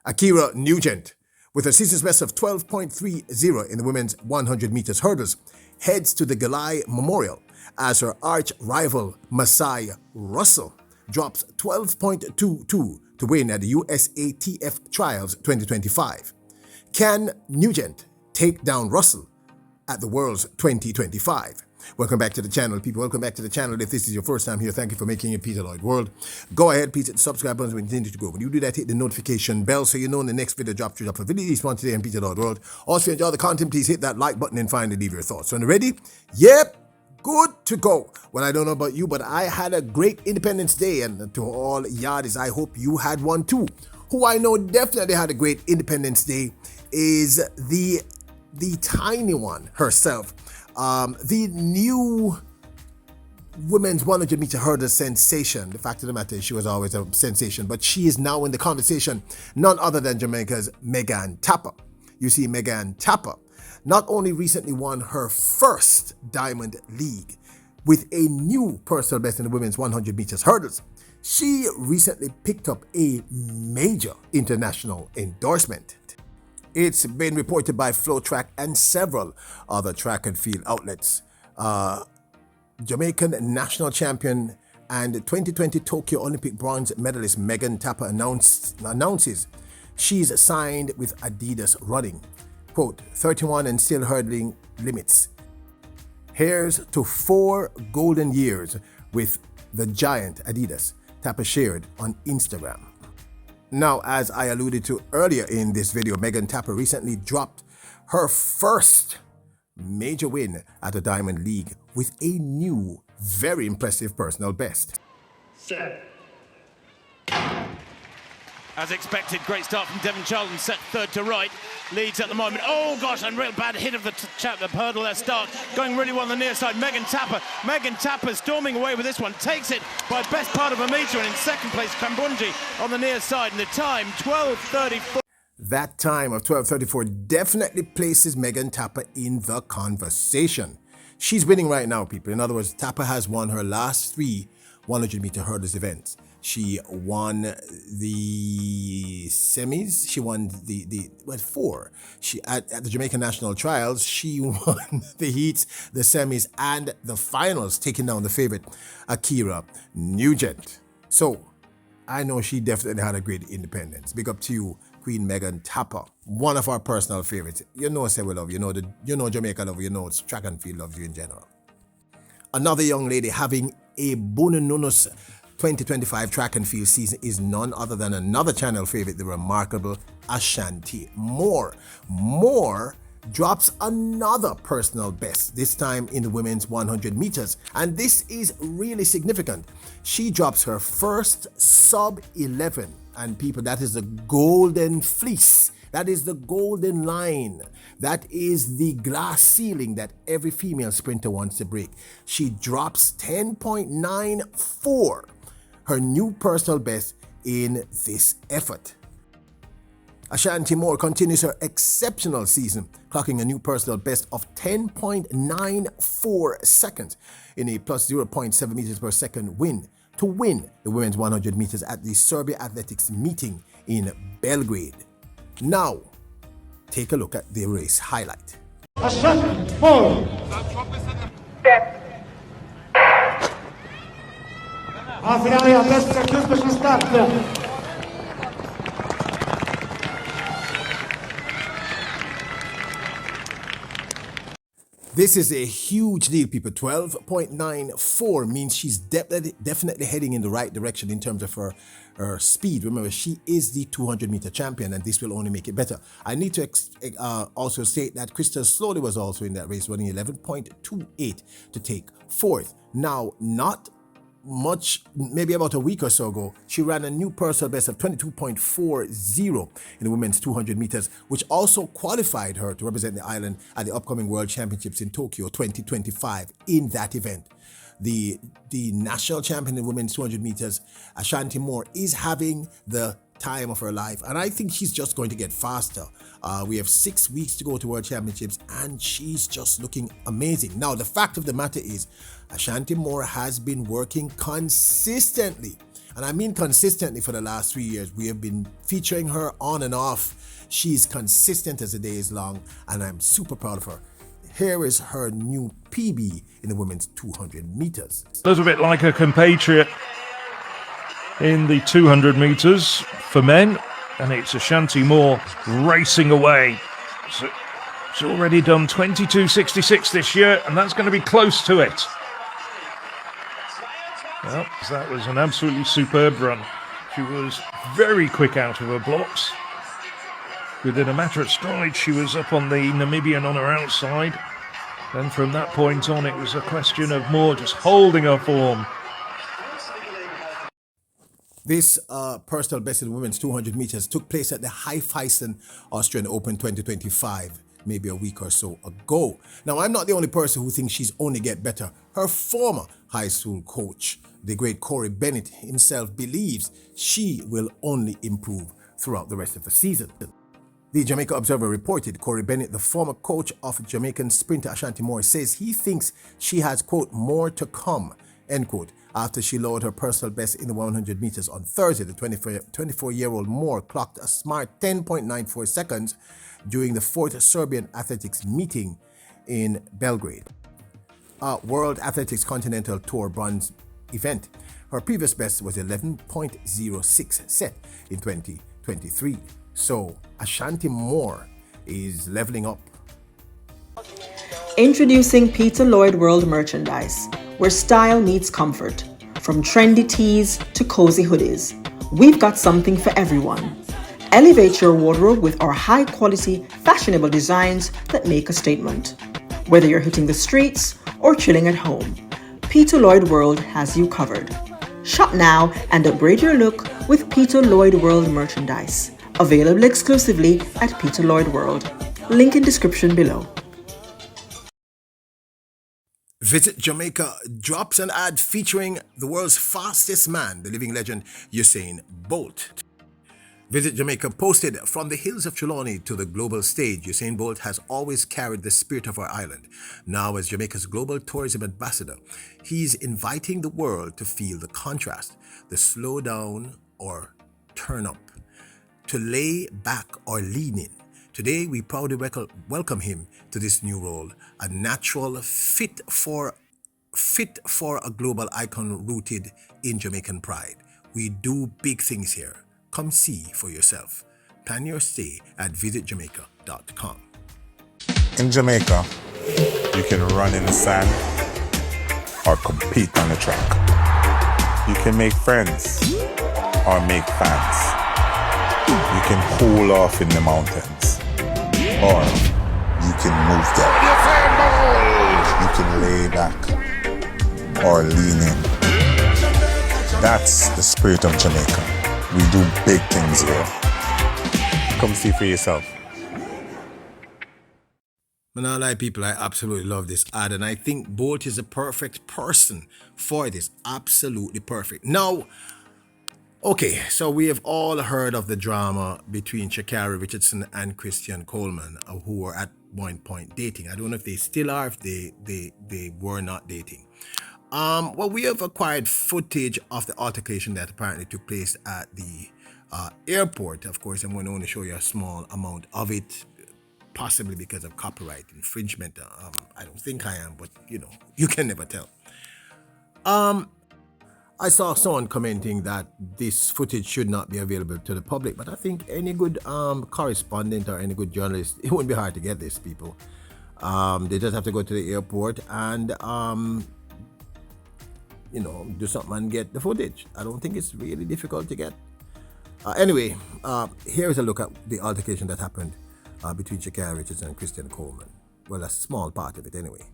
Ackera Nugent, with a season's best of 12.30 in the women's 100 meters hurdles, heads to the Gyulai Memorial as her arch rival Masai Russell drops 12.22 to win at the USATF Trials 2025. Can Nugent take down Russell at the Worlds 2025? Welcome back to the channel, people. Welcome back to the channel. If this is your first time here, thank you for making it Peter Lloyd World. Go ahead, please hit the subscribe button when you continue to go. When you do that, hit the notification bell so you know when the next video drops. For video response today in Peter Lloyd World. Also, if you enjoy the content, please hit that like button and finally leave your thoughts. So, ready? Yep. Good to go. Well, I don't know about you, but I had a great Independence Day, and to all yardies, I hope you had one too. Who I know definitely had a great Independence Day is the tiny one herself. The new women's 100 meter hurdle sensation. The fact of the matter is she was always a sensation, but she is now in the conversation, none other than Jamaica's Megan Tapper. You see, Megan Tapper not only recently won her first Diamond League with a new personal best in the women's 100 meters hurdles, she recently picked up a major international endorsement. It's been reported by Flow Track and several other track and field outlets. Jamaican national champion and 2020 Tokyo Olympic bronze medalist Megan Tapper announces she's signed with Adidas Running. Quote, 31 and still hurdling limits. Here's to 4 golden years with the giant Adidas, Tapper shared on Instagram. Now, as I alluded to earlier in this video, Megan Tapper recently dropped her first major win at the Diamond League with a new, very impressive personal best. Set. As expected, great start from Devon Charlton, set third to right, leads at the moment. Oh gosh, and real bad hit of the hurdle there start, going really well on the near side. Megan Tapper storming away with this one, takes it by best part of a metre, and in second place Kambunji on the near side, and the time 12:34. That time of 12:34 definitely places Megan Tapper in the conversation. She's winning right now, people. In other words, Tapper has won her last 3 100 meter hurdles events. She won the semis. She won the 4. She at the Jamaican National Trials. She won the heats, the semis, and the finals, taking down the favorite Ackera Nugent. So I know she definitely had a great independence. Big up to you, Queen Megan Tapper, one of our personal favorites. You know, say we love you. You know Jamaica love you. You know it's track and field loves you in general. Another young lady having a bonus 2025 track and field season is none other than another channel favorite, the remarkable Ashanti Moore. Moore drops another personal best, this time in the women's 100 meters, and this is really significant. She drops her first sub 11, and people, that is the golden fleece. That is the golden line. That is the glass ceiling that every female sprinter wants to break. She drops 10.94, her new personal best in this effort. Ashanti Moore continues her exceptional season, clocking a new personal best of 10.94 seconds in a plus 0.7 meters per second win to win the women's 100 meters at the Serbia Athletics meeting in Belgrade. Now, take a look at the race highlight. Ashanti Moore. Finale destra chiuso start. This is a huge deal, people. 12.94 means she's definitely heading in the right direction in terms of her speed. Remember, she is the 200 meter champion, and this will only make it better. I need to also state that Crystal Slowly was also in that race, running 11.28 to take 4th. Now, not much, maybe about a week or so ago, she ran a new personal best of 22.40 in the women's 200 meters, which also qualified her to represent the island at the upcoming World Championships in Tokyo 2025. In that event, the national champion in women's 200 meters, Ashanti Moore, is having the time of her life, and I think she's just going to get faster. We have 6 weeks to go to World Championships, and she's just looking amazing. Now, the fact of the matter is, Ashanti Moore has been working consistently And I mean consistently for the last 3 years. We have been featuring her on and off. She's consistent as the day is long, and I'm super proud of her. Here is her new PB in the women's 200 meters. A little bit like a compatriot in the 200 meters for men, and it's Ashanti Moore racing away. So she's already done 22.66 this year, and that's going to be close to it. Well, that was an absolutely superb run. She was very quick out of her blocks. Within a matter of strides, she was up on the Namibian on her outside. Then from that point on, it was a question of Moore just holding her form. This personal best in the women's 200 meters took place at the Haiphausen Austrian Open 2025, maybe a week or so ago. Now, I'm not the only person who thinks she's only get better. Her former high school coach, the great Corey Bennett himself, believes she will only improve throughout the rest of the season. The Jamaica Observer reported Corey Bennett, the former coach of Jamaican sprinter Ashanti Moore, says he thinks she has, quote, more to come, end quote, after she lowered her personal best in the 100 meters on Thursday. The 24-year-old Moore clocked a smart 10.94 seconds during the 4th Serbian Athletics meeting in Belgrade, a World Athletics Continental Tour bronze event. Her previous best was 11.06 set in 2023. So Ashanti Moore is leveling up. Introducing Peter Lloyd World merchandise, where style meets comfort. From trendy tees to cozy hoodies, we've got something for everyone. Elevate your wardrobe with our high-quality, fashionable designs that make a statement. Whether you're hitting the streets or chilling at home, Peter Lloyd World has you covered. Shop now and upgrade your look with Peter Lloyd World merchandise. Available exclusively at Peter Lloyd World. Link in description below. Visit Jamaica drops an ad featuring the world's fastest man, the living legend Usain Bolt. Visit Jamaica posted, from the hills of Trelawney to the global stage, Usain Bolt has always carried the spirit of our island. Now, as Jamaica's global tourism ambassador, he's inviting the world to feel the contrast, the slow down or turn up, to lay back or lean in. Today, we proudly welcome him to this new role, a natural fit for a global icon rooted in Jamaican pride. We do big things here. Come see for yourself. Plan your stay at visitjamaica.com. In Jamaica, you can run in the sand or compete on the track. You can make friends or make fans. You can cool off in the mountains, or you can move down. You can lay back or lean in. That's the spirit of Jamaica. We do big things here. Come see for yourself. I'm not lie, people, I absolutely love this ad, and I think Bolt is the perfect person for this. Absolutely perfect. Now, okay, so we have all heard of the drama between Sha'Carri Richardson and Christian Coleman, who were at one point dating. I don't know if they still are, if they were not dating. Well, we have acquired footage of the altercation that apparently took place at the airport. Of course, I'm going to only show you a small amount of it, possibly because of copyright infringement. I don't think I am, but you can never tell. I saw someone commenting that this footage should not be available to the public, but I think any good correspondent or any good journalist, it wouldn't be hard to get this, people. They just have to go to the airport and do something and get the footage. I don't think it's really difficult to get. Anyway, here's a look at the altercation that happened between Sha'Carri Richardson and Christian Coleman. Well, a small part of it anyway.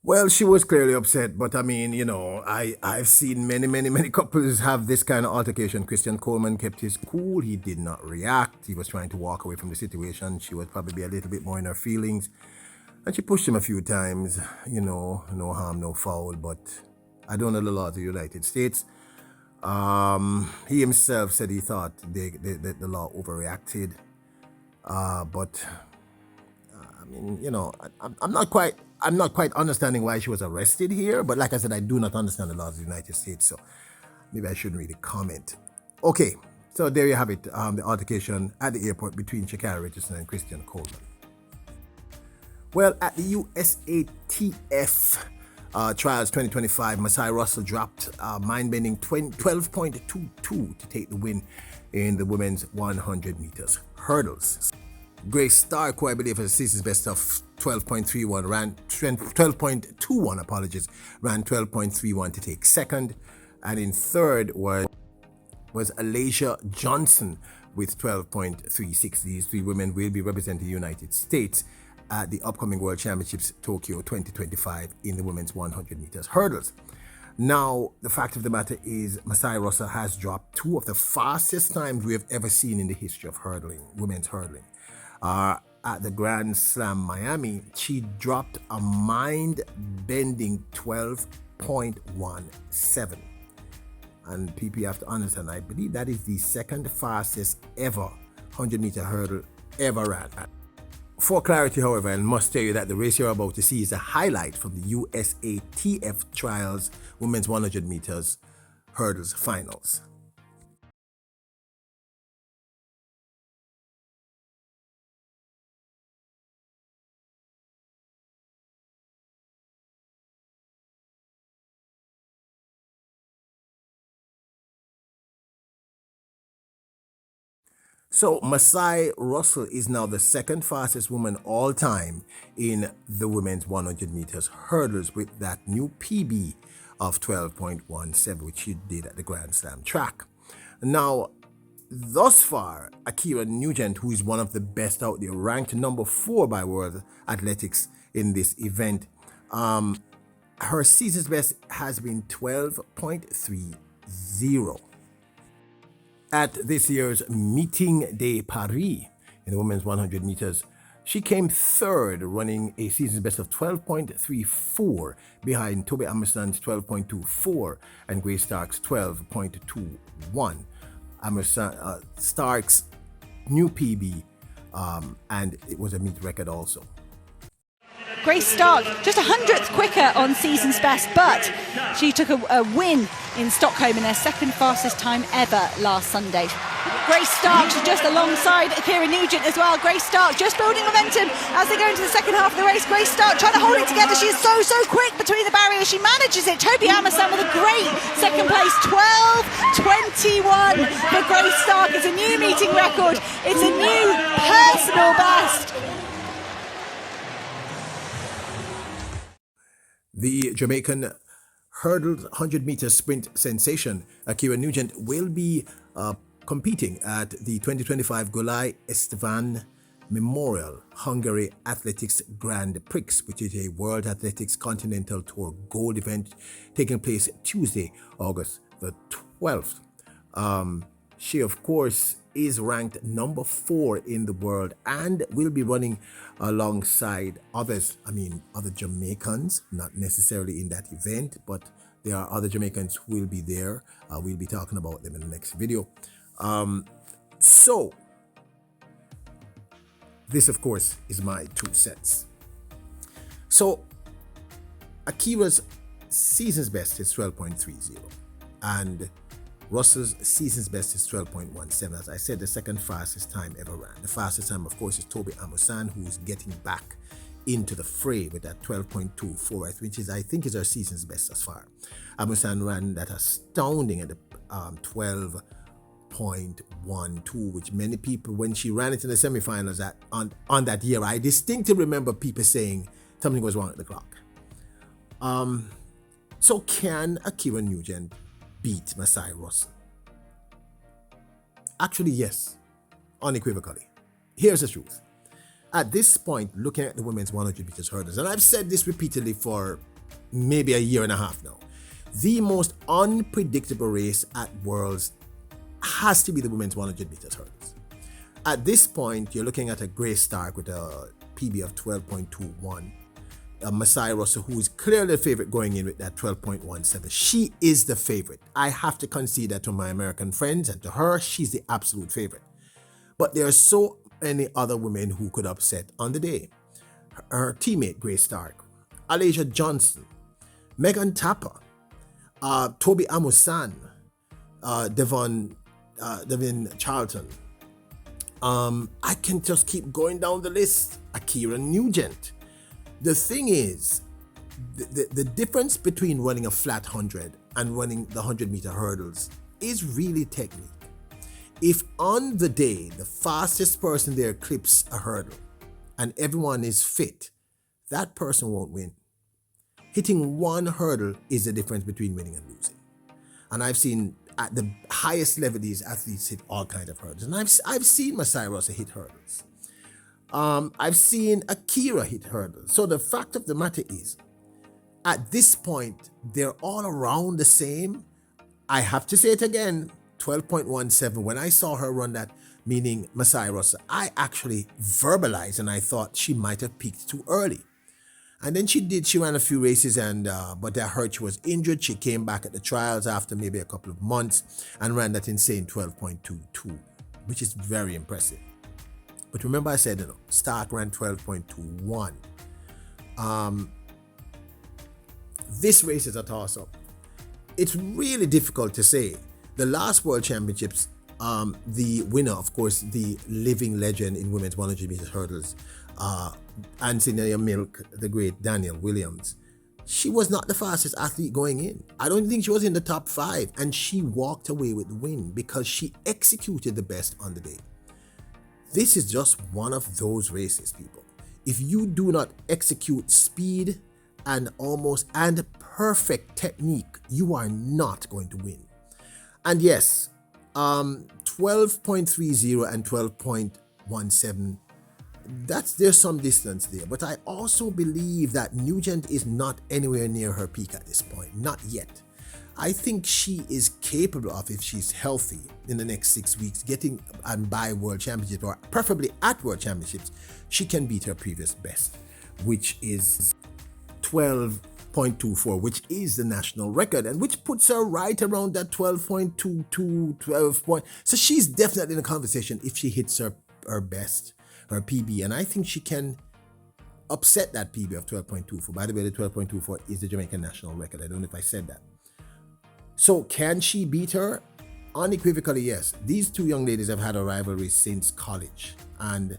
Well, she was clearly upset, but I mean, I've seen many couples have this kind of altercation. Christian Coleman kept his cool. He did not react. He was trying to walk away from the situation. She would probably be a little bit more in her feelings. And she pushed him a few times, you know, no harm, no foul, but I don't know the law of the United States. He himself said he thought the law overreacted, but I mean, you know, I'm not quite understanding why she was arrested here. But like I said, I do not understand the laws of the United States, so maybe I shouldn't really comment. Okay, so there you have it. The altercation at the airport between Shakira Richardson and Christian Coleman. Well, at the USATF Trials 2025, Masai Russell dropped mind-bending 12.22 to take the win in the women's 100 meters hurdles. Grace Stark, who I believe has a season's best of 12.31, ran 12.21, apologies, ran 12.31 to take second, and in third was Ackera Johnson with 12.36. These three women will be representing the United States at the upcoming World Championships Tokyo 2025 in the women's 100 meters hurdles. Now, the fact of the matter is Masai Russell has dropped two of the fastest times we have ever seen in the history of hurdling, women's hurdling. At the Grand Slam Miami, she dropped a mind-bending 12.17. And people have to understand, I believe that is the second fastest ever 100-meter hurdle ever ran. For clarity, however, I must tell you that the race you're about to see is a highlight from the USATF Trials Women's 100 meters hurdles finals. So Masai Russell is now the second fastest woman all time in the women's 100 meters hurdles with that new PB of 12.17, which she did at the Grand Slam track. Now, thus far, Ackera Nugent, who is one of the best out there, ranked number 4 by World Athletics in this event. Her season's best has been 12.30. At this year's Meeting de Paris in the women's 100 meters, she came third, running a season's best of 12.34 behind Toby Amerson's 12.24 and Grace Stark's 12.21. Stark's new PB, and it was a meet record also. Grace Stark, just 100th quicker on season's best, but she took a win in Stockholm in their second fastest time ever last Sunday. Grace Stark just alongside Ackera Nugent as well. Grace Stark just building momentum as they go into the second half of the race. Grace Stark trying to hold it together. She's so quick between the barriers. She manages it. Toby Amerson with a great second place. 12.21 for Grace Stark. It's a new meeting record. It's a new personal best. The Jamaican hurdle 100-meter sprint sensation Ackera Nugent will be competing at the 2025 Gyulai Estevan Memorial Hungary Athletics Grand Prix, which is a World Athletics Continental Tour Gold event taking place Tuesday, August the 12th. She, of course, is ranked number 4 in the world and will be running alongside others. Other Jamaicans, not necessarily in that event, but there are other Jamaicans who will be there. We'll be talking about them in the next video. So, this, of course, is my 2 cents. So, Ackera's season's best is 12.30, and Russell's season's best is 12.17. As I said, the second fastest time ever ran. The fastest time, of course, is Toby Amerson, who is getting back into the fray with that 12.24, which is, I think, is her season's best thus far. Amerson ran that astounding at the 12.12, which many people, when she ran it in the semifinals on that year, I distinctly remember people saying something was wrong at the clock. So can Ackera Nugent beat Masai Russell? Actually, yes, unequivocally. Here's the truth. At this point, looking at the women's 100 meters hurdles, and I've said this repeatedly for maybe a year and a half now, the most unpredictable race at Worlds has to be the women's 100 meters hurdles. At this point, you're looking at a Grace Stark with a PB of 12.21. Masai Russell, who is clearly the favorite going in with that 12.17. She is the favorite. I have to concede that to my American friends, and to her, she's the absolute favorite. But there are so many other women who could upset on the day. Her teammate, Grace Stark, Alasia Johnson, Megan Tapper, Toby Amusan, Devin Charlton. I can just keep going down the list. Ackera Nugent. The thing is, the difference between running a flat 100 and running the 100-meter hurdles is really technique. If on the day the fastest person there clips a hurdle and everyone is fit, that person won't win. Hitting one hurdle is the difference between winning and losing. And I've seen at the highest level these athletes hit all kinds of hurdles. And I've seen Masai Russell hit hurdles. I've seen Ackera hit hurdles. So the fact of the matter is, at this point, they're all around the same. I have to say it again, 12.17. When I saw her run that, meaning Masai Russell, I actually verbalized and I thought she might have peaked too early. And then she did. She ran a few races, but that hurt. She was injured. She came back at the trials after maybe a couple of months and ran that insane 12.22, which is very impressive. But remember I said, Stark ran 12.21. This race is a toss-up. It's really difficult to say. The last World Championships, the winner, of course, the living legend in women's 100 meters hurdles, Antonia Milk, the great Danielle Williams, she was not the fastest athlete going in. I don't think she was in the top 5, and she walked away with the win because she executed the best on the day. This is just one of those races, people. If you do not execute speed and perfect technique, you are not going to win. And yes, 12.30 and 12.17, there's some distance there. But I also believe that Nugent is not anywhere near her peak at this point, not yet. I think she is capable of, if she's healthy in the next 6 weeks, getting and by World Championships, or preferably at World Championships, she can beat her previous best, which is 12.24, which is the national record, and which puts her right around that 12.22, 12 point. So she's definitely in the conversation if she hits her best, her PB, and I think she can upset that PB of 12.24. By the way, the 12.24 is the Jamaican national record. I don't know if I said that. So can she beat her? Unequivocally, yes. These two young ladies have had a rivalry since college. And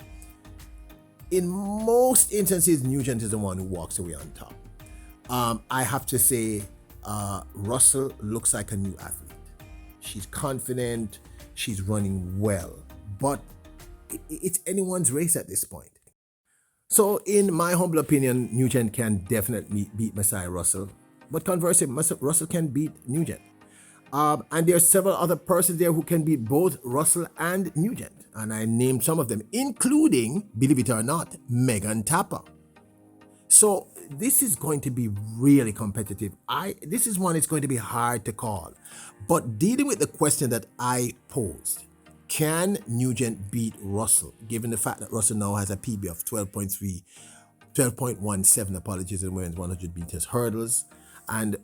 in most instances, Nugent is the one who walks away on top. I have to say, Russell looks like a new athlete. She's confident. She's running well. But it's anyone's race at this point. So in my humble opinion, Nugent can definitely beat Masai Russell. But conversely, Russell can beat Nugent. And there are several other persons there who can beat both Russell and Nugent. And I named some of them, including, believe it or not, Megan Tapper. So this is going to be really competitive. This is one it's going to be hard to call. But dealing with the question that I posed, can Nugent beat Russell, given the fact that Russell now has a PB of 12.17, apologies, in women's 100 meters hurdles, and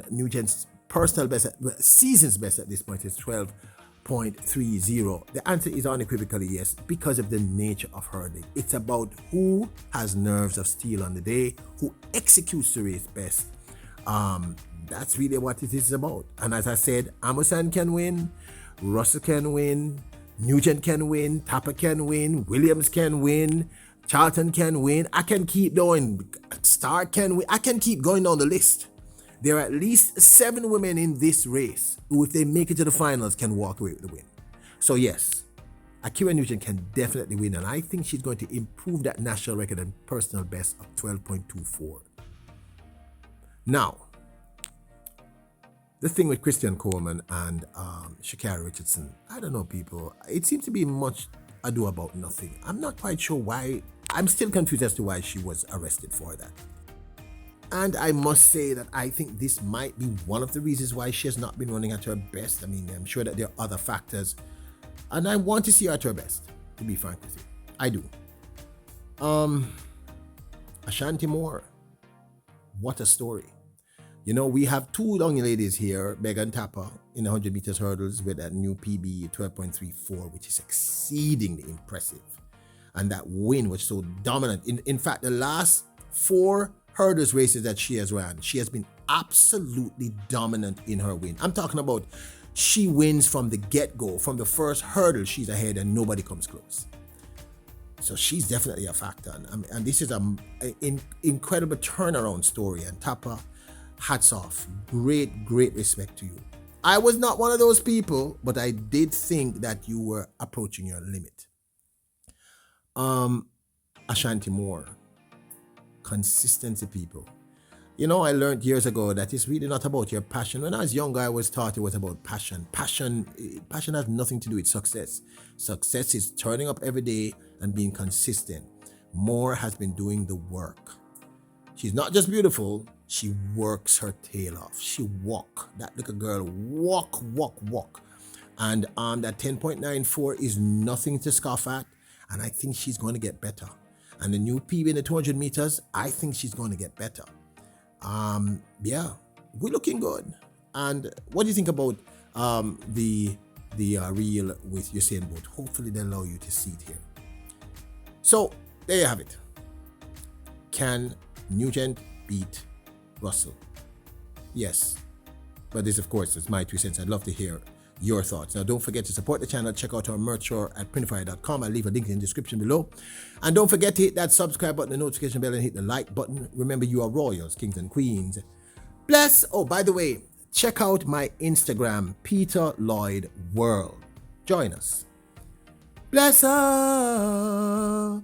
Nugent's personal best, season's best at this point is 12.30. The answer is unequivocally yes, because of the nature of hurdling. It's about who has nerves of steel on the day, who executes the race best. That's really what it is about. And as I said, Amusan can win, Russell can win, Nugent can win, Tapper can win, Williams can win, Charlton can win. I can keep going. Stark can win. I can keep going down the list. There are at least 7 women in this race who, if they make it to the finals, can walk away with the win. So yes, Ackera Nugent can definitely win, and I think she's going to improve that national record and personal best of 12.24. Now, the thing with Christian Coleman and Shakira Richardson, I don't know, people. It seems to be much ado about nothing. I'm not quite sure why. I'm still confused as to why she was arrested for that. And I must say that I think this might be one of the reasons why she has not been running at her best. I mean, I'm sure that there are other factors. And I want to see her at her best, to be frank with you. I do. Ashanti Moore. What a story. You know, we have two young ladies here, Megan Tapper in the 100 meters hurdles with that new PB 12.34, which is exceedingly impressive. And that win was so dominant. In fact, the last 4 hurdles races that she has run, she has been absolutely dominant in her win. I'm talking about she wins from the get-go. From the first hurdle, she's ahead and nobody comes close. So she's definitely a factor. And this is an incredible turnaround story. And Tapper, hats off. Great respect to you. I was not one of those people, but I did think that you were approaching your limit. Ashanti Moore. Consistency, people. You know, I learned years ago that it's really not about your passion. When I was younger, I always thought it was about passion. Passion has nothing to do with success. Success is turning up every day and being consistent. Moore has been doing the work. She's not just beautiful, she works her tail off. She walk. That little girl walk. And that 10.94 is nothing to scoff at. And I think she's going to get better. And the new PB in the 200 meters, I think she's going to get better. Yeah, we're looking good. And what do you think about the reel with Usain Bolt? Hopefully they'll allow you to see it here. So there you have it. Can Nugent beat Russell? Yes, but this, of course, is my 2 cents. I'd love to hear your thoughts. Now, don't forget to support the channel. Check out our merch store at printfire.com. I'll leave a link in the description below. And don't forget to hit that subscribe button, the notification bell, and hit the like button. Remember, you are royals, kings, and queens. Bless. Oh, by the way, check out my Instagram, Peter Lloyd World. Join us. Bless up.